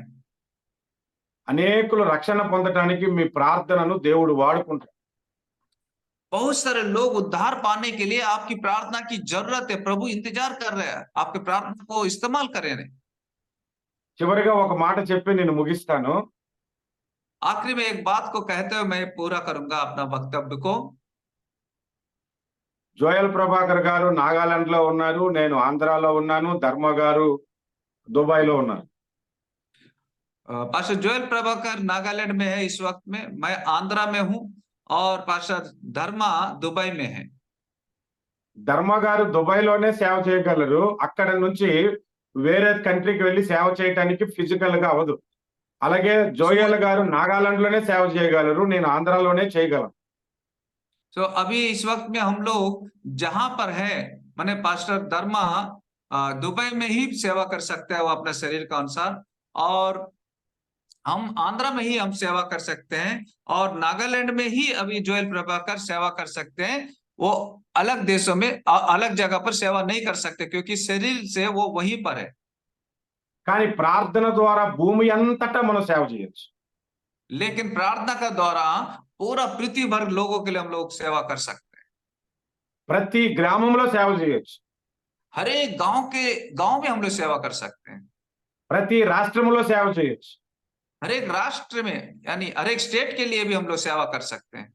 అనేకులు రక్షణ పొందడానికి మీ ప్రార్థనను దేవుడు వాడుకుంటాడు. बहुत सारे लोग उद्धार पाने के लिए आपकी प्रार्थना की जरूरत है, प्रभु इंतजार कर रहे हैं, आपकी प्रार्थना को इस्तेमाल करें। చివరిగా ఒక మాట చెప్పి నేను ముగిస్తాను. आखिरी में एक बात को कहते हुए मैं पूरा करूंगा अपना वक्तव्य को। జోయల్ ప్రభాకర్ గారు నాగాలాండ్ లో ఉన్నారు, నేను ఆంధ్రాలో ఉన్నాను, ధర్మ గారు దుబాయ్ లో ఉన్నారు. पास्टर जोएल प्रभाकर नागालैंड में है इस वक्त में, मैं आंध्रा में हूं, और पास्टर धर्मा दुबई में है। ధర్మ గారు దుబాయ్ లోనే సేవ చేయగలరు, అక్కడ నుంచి వేరే కంట్రీకి వెళ్ళి సేవ చేయడానికి ఫిజికల్ గా అవదు. అలాగే జోయల్ గారు నాగాలాండ్ లోనే సేవ చేయగలరు, నేను ఆంధ్రాలోనే చేయగలను. तो अभी इस वक्त में हम लोग जहां पर है, माने पास्टर धर्मा दुबई में ही सेवा कर सकते हैं वो अपने शरीर का अनुसार, और हम आंध्रा में ही हम सेवा कर सकते हैं, और नागालैंड में ही अभी जोएल प्रभाकर सेवा कर सकते हैं। वो अलग देशों में अलग जगह पर सेवा नहीं कर सकते क्योंकि शरीर से वो वहीं पर है। కానీ ప్రార్థన ద్వారా భూమి అంతటా మనం సేవ చేయొచ్చు. लेकिन प्रार्थना का द्वारा पूरा पृथ्वी भर लोगों के लिए हम लोग सेवा कर सकते हैं। ప్రతి గ్రామంలో సేవ చేయొచ్చు. हर एक गांव में हम लोग सेवा कर सकते हैं। ప్రతి రాష్ట్రంలో సేవ చేయొచ్చు. हर एक राष्ट्र में यानी हर एक स्टेट के लिए भी हम लोग सेवा कर सकते हैं।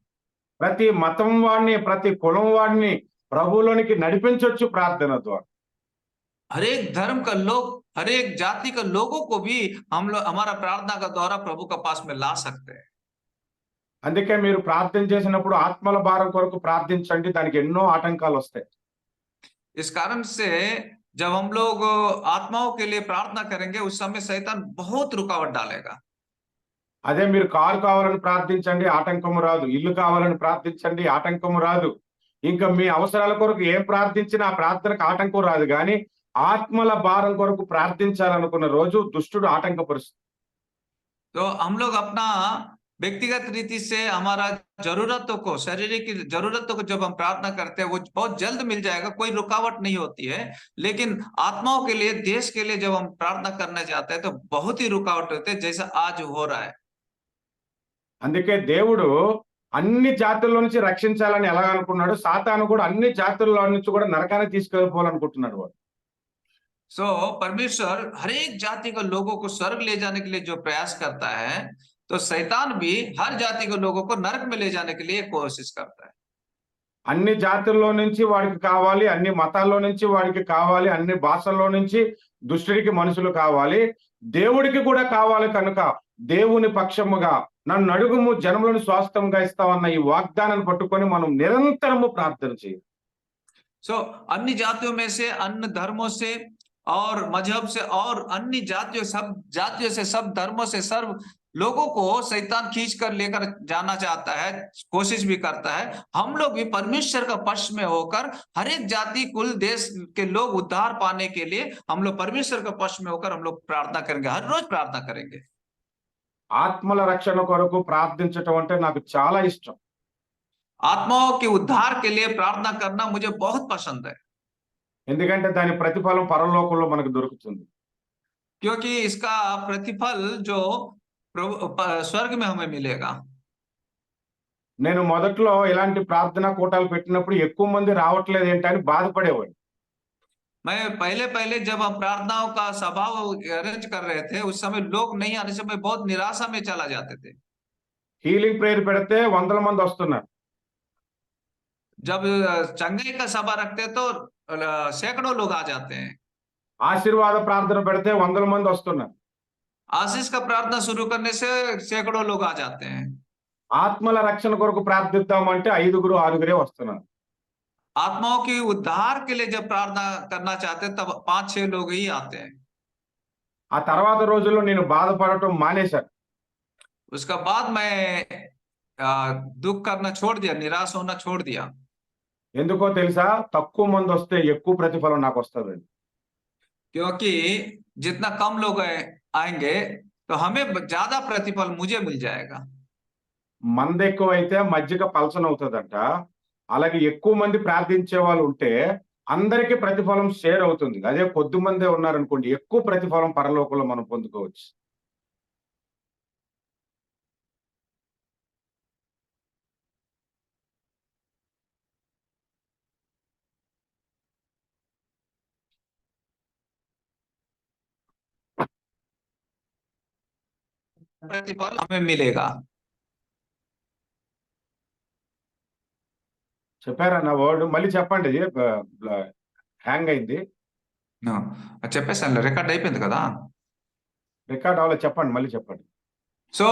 ప్రతి మతం వాడిని, ప్రతి కులం వాడిని ప్రభువులోనికి నడిపించొచ్చు ప్రార్థన ద్వారా. हर एक धर्म का लोग, हर एक जाति का लोगों को भी हम लोग हमारा प्रार्थना का द्वारा प्रभु का पास में ला सकते हैं। అందుకే మీరు ప్రార్థన చేసినప్పుడు ఆత్మల భారం కొరకు ప్రార్థించండి, దానికి ఎన్నో ఆటంకాలు వస్తాయి. इस कारण से जब हम लोग आत्माओं के लिए प्रार्थना करेंगे उस समय शैतान बहुत रुकावट डालेगा। అదే మీరు కారు కావాలని ప్రార్థించండి, ఆటంకము రాదు. ఇల్లు కావాలని ప్రార్థించండి, ఆటంకము రాదు. ఇంకా మీ అవసరాల కొరకు ఏం ప్రార్థించినా ఆ ప్రార్థనకు ఆటంకం రాదు. కానీ ఆత్మల భారం కొరకు ప్రార్థించాలనుకున్న రోజు దుష్టుడు ఆటంకపరుస్తాడు. तो हम लोग अपना व्यक्तिगत रीति से हमारा जरूरतों को, शारीरिक जरूरतों को जब हम प्रार्थना करते हैं वो बहुत जल्द मिल जाएगा, कोई रुकावट नहीं होती है। लेकिन आत्माओं के लिए, देश के लिए जब हम प्रार्थना करना चाहते हैं तो बहुत ही रुकावट होते हैं, जैसा आज हो रहा है। అందుకే దేవుడు అన్ని జాతుల్లో నుంచి రక్షించాలని ఎలా అనుకున్నాడు, సాతాను కూడా అన్ని జాతుల్లో నుంచి కూడా నరకానికి తీసుకెళ్ళిపోవాలనుకుంటున్నాడు వాడు. सो परमेश्वर हर एक जाति के लोगों को स्वर्ग ले जाने के लिए जो प्रयास करता है, तो शैतान भी हर जाति के लोगों को नरक में ले जाने के लिए कोशिश करता है। అన్ని జాతుల్లో నుంచి వాడికి కావాలి, అన్ని మతాల్లో నుంచి వాడికి కావాలి, అన్ని భాషల్లో నుంచి దుష్టుడికి మనుషులు కావాలి, దేవుడికి కూడా కావాలి. కనుక దేవుని పక్షముగా నన్ను అడుగుము జనములను స్వాస్థ్యంగా ఇస్తామన్న ఈ వాగ్దానాన్ని పట్టుకొని మనం నిరంతరము ప్రార్థన చేయాలి. सो अन्य जातियों में से, अन्य धर्मों से और मजहब से और अन्य जातियों से, सब धर्मों से, सर्व लोगों को शैतान खींच कर लेकर जाना चाहता है, कोशिश भी करता है। हम लोग भी परमेश्वर का पक्ष में होकर हर एक जाति, कुल, देश के लोग उद्धार पाने के लिए हम लोग परमेश्वर का पक्ष में होकर हम लोग प्रार्थना करेंगे, हर रोज प्रार्थना करेंगे। ఆత్మల రక్షణ కొరకు ప్రార్థించటం అంటే నాకు చాలా ఇష్టం. आत्माओं के उद्धार के लिए प्रार्थना करना मुझे बहुत पसंद है, ఎందుకంటే దాని ప్రతిఫలం పరలోకంలో మనకు దొరుకుతుంది. क्योंकि इसका प्रतिफल जो स्वर्ग में हमें मिलेगा। నేను మొదట్లో ఇలాంటి ప్రార్థనా కూటాలు పెట్టినప్పుడు ఎక్కువ మంది రావట్లేదు ఏంటని బాధపడేవాడిని. मैं पहले जब हम प्रार्थनाओं का सभा अरेंज कर रहे थे उस समय लोग नहीं आने से मैं बहुत निराशा में चला जाते थे। హీలింగ్ ప్రేయర్ పెడితే వందల మంది వస్తున్నారు. जब चंगाई का सभा रखते तो सैकड़ों लोग आ जाते हैं। ఆశీర్వాద ప్రార్థన పెడితే వందల మంది వస్తున్నారు. आशीष का प्रार्थना शुरू करने से सैकड़ों लोग आ जाते हैं। ఆత్మల రక్షణ కొరకు ప్రార్థిద్దామంటే 5గురు 6గురే వస్తున్నారు. आत्माओं की उद्धार के लिए जब प्रार्थना करना चाहते हैं तब 5-6 लोग ही आते हैं। ఆ తర్వాత రోజుల్లో నేను బాధపడటం మానేశాను. उसका बाद मैं दुख करना छोड़ दिया, निराश होना छोड़ दिया। ఎందుకో తెలుసా? తక్కువ మంది వస్తే ఎక్కువ ప్రతిఫలం నాకు వస్తుందండి. क्योंकि जितना कम लोग आएंगे तो हमें ज्यादा प्रतिफल मुझे मिल जाएगा। మంది ఎక్కువైతే మజ్జిగ పలచన అవుతుందంట. అలాగే ఎక్కువ మంది ప్రార్థించే వాళ్ళు ఉంటే అందరికీ ప్రతిఫలం షేర్ అవుతుంది. అదే కొద్ది మందే ఉన్నారనుకోండి, ఎక్కువ ప్రతిఫలం పరలోకంలో మనం పొందుకోవచ్చు. प्रतिफल हमें मिलेगा। చెప్పారా నా వర్డ్? మళ్ళీ చెప్పండి. హ్యాంగ్ అయింది. చెప్పేసాను, రికార్డ్ అయిపోయింది కదా. రికార్డ్ అవ్వలేదు, చెప్పండి, మళ్ళీ చెప్పండి. सो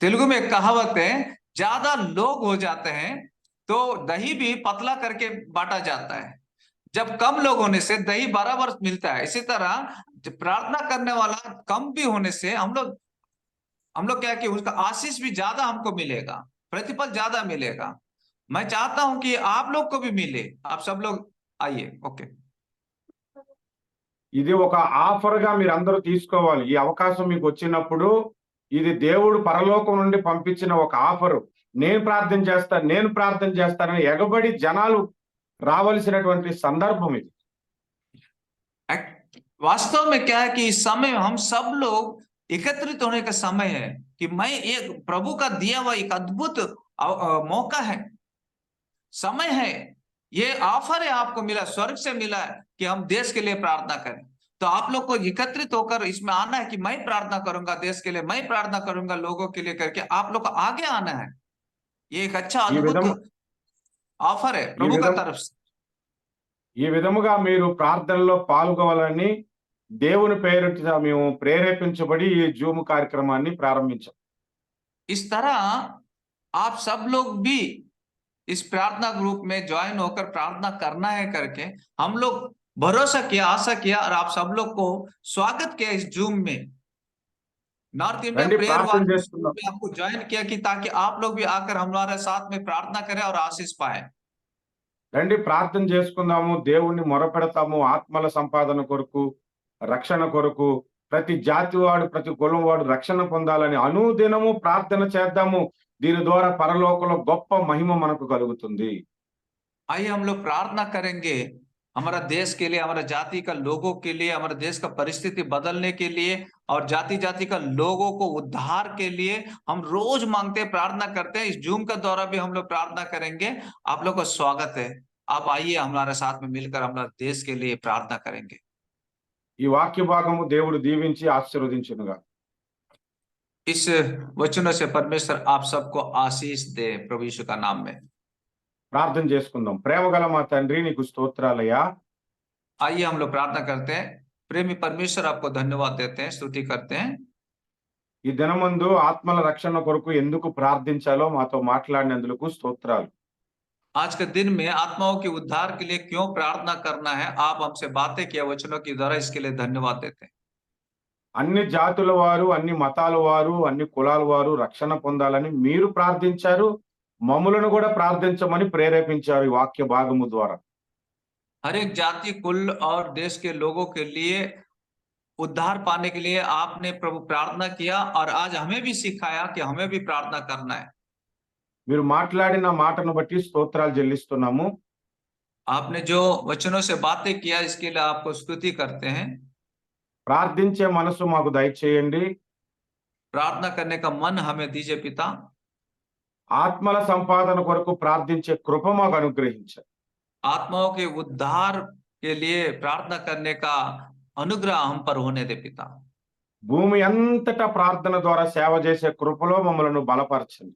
तेलुगु में एक कहावत है, ज्यादा लोग हो जाते हैं तो दही भी पतला करके बांटा जाता है। जब कम लोग होने से दही बराबर मिलता है, इसी तरह प्रार्थना करने वाला कम भी होने से हम लोग हम लोग क्या कि उसका आशीष भी ज्यादा हमको मिलेगा, प्रतिफल ज्यादा मिलेगा। मैं चाहता हूं कि आप लोग को भी मिले। आप सब लोग आइए। ओके। ఇది ఒక ఆఫర్ గా మీరందరూ తీసుకోవాలి. ఈ అవకాశం మీకు వచ్చినప్పుడు ఇది దేవుడు పరలోకం నుండి పంపించిన ఒక ఆఫరు. నేను ప్రార్థన చేస్తానని ఎగబడి జనాలు రావలసినటువంటి సందర్భం ఇది. वास्तव में क्या है कि इस समय हम सब लोग एकत्रित होने का समय है कि मैं एक प्रभु का दिया हुआ एक अद्भुत मौका है, समय है, ये ऑफर है, आपको मिला, स्वर्ग से मिला है कि हम देश के लिए प्रार्थना करें। तो आप लोग को एकत्रित होकर इसमें आना है कि मैं प्रार्थना करूंगा देश के लिए, मैं प्रार्थना करूंगा लोगों के लिए करके आप लोग को आगे आना है। ये एक अच्छा ఈ अद्भुत విధం ऑफर है ఈ प्रभु का విధం तरफ से। ఈ విధముగా మీరు ప్రార్థనలో పాల్గొవాలని దేవుని పేరిట మేము ప్రేరేపించబడి ఈ జూమ్ కార్యక్రమాన్ని ప్రారంభించాం. इस तरह आप सब लोग भी इस प्रार्थना ग्रुप में ज्वाइन होकर प्रार्थना करना है करके हम लोग भरोसा किया, आशा किया और आप सब लोग को स्वागत किया इस जूम में। नॉर्थ इंडिया రండి प्रेयर ప్రార్థన वॉरियर्स చేసుకుందాం. में आपको ज्वाइन किया कि ताकि आप लोग भी आकर हमारे साथ में प्रार्थना करें और आशीष पाए। రండి ప్రార్థన చేసుకుందాము, దేవుణ్ణి మొరపెడతాము. ఆత్మల సంపాదన కొరకు, రక్షణ కొరకు, ప్రతి జాతి వాడు, ప్రతి కులం వాడు రక్షణ పొందాలని అనుదినము ప్రార్థన చేద్దాము. దీని ద్వారా పరలోకంలో గొప్ప మహిమ మనకు కలుగుతుంది. आइए हम लोग प्रार्थना करेंगे हमारा देश के लिए, हमारा जाति का लोगों के लिए, हमारे देश का परिस्थिति बदलने के लिए और जाति जाति का लोगों को उद्धार के लिए हम रोज मांगते हैं, प्रार्थना करते हैं। इस जूम का द्वारा भी हम लोग प्रार्थना करेंगे। आप लोग का स्वागत है। आप आइए हमारे साथ में मिलकर हमारे देश के लिए प्रार्थना करेंगे। ఈ వాక్య భాగము దేవుడు దీవించి ఆశీర్వదించునుగా. इस वचनों से परमेश्वर आप सबको आशीष दे प्रभु यीशु का नाम में। ప్రార్థన చేసుకుందాం. ప్రేమగల మా తండ్రి నీకు స్తోత్రాలయ్యా. आइए हम लोग प्रार्थना करते हैं। प्रेमी परमेश्वर आपको धन्यवाद देते हैं, स्तुति करते हैं। ఈ దినమందు ఆత్మల రక్షణ కొరకు ఎందుకు ప్రార్థించాలో మాతో మాట్లాడినందుకు స్తోత్రాలు. आज के दिन में आत्माओं के उद्धार के लिए क्यों प्रार्थना करना है, आप हमसे बातें किया वचनों के द्वारा, इसके लिए धन्यवाद देते हैं। అన్ని జాతుల వారు, అన్ని మతాల వారు, అన్ని కులాల వారు రక్షణ పొందాలని మీరు ప్రార్థించారు. మమ్ములను కూడా ప్రార్థించమని ప్రేరేపించారు ఈ వాక్య భాగము ద్వారా. हर एक जाति, कुल और देश के लोगों के लिए उद्धार पाने के लिए आपने प्रभु प्रार्थना किया और आज हमें भी सिखाया कि हमें भी प्रार्थना करना है। మీరు మాట్లాడిన మాటను బట్టి స్తోత్రాలు చెల్లిస్తున్నాము. आपने जो वचनों से बातें किया इसके लिए आपको स्तुति करते हैं। ప్రార్థించే మనసు మాకు దయచేయండి. प्रार्थना करने का मन हमें दीजिए पिता। ఆత్మల సంపాదన కొరకు ప్రార్థించే కృప మాకు అనుగ్రహించండి. आत्माओं के उद्धार के लिए प्रार्थना करने का अनुग्रह हम पर होने दे पिता। భూమి అంతటా ప్రార్థన ద్వారా సేవ చేసే కృపలో మమ్మలను బలపరచండి.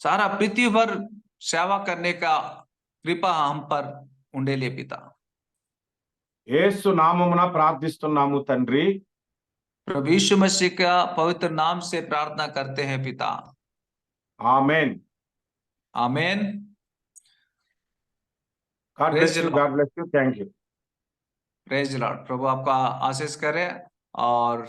सारा पृथ्वी भर सेवा करने का कृपा हम पर उंडेले पिता। యేసు నామమున ప్రార్థిస్తున్నాము తండ్రి. प्रभु यीशु मसीह का पवित्र नाम से प्रार्थना करते हैं पिता। ఆమేన్. आमीन। God Praise bless the you. Lord. God bless you. Thank you. Praise the lord. प्रभु आपका आशीष करे और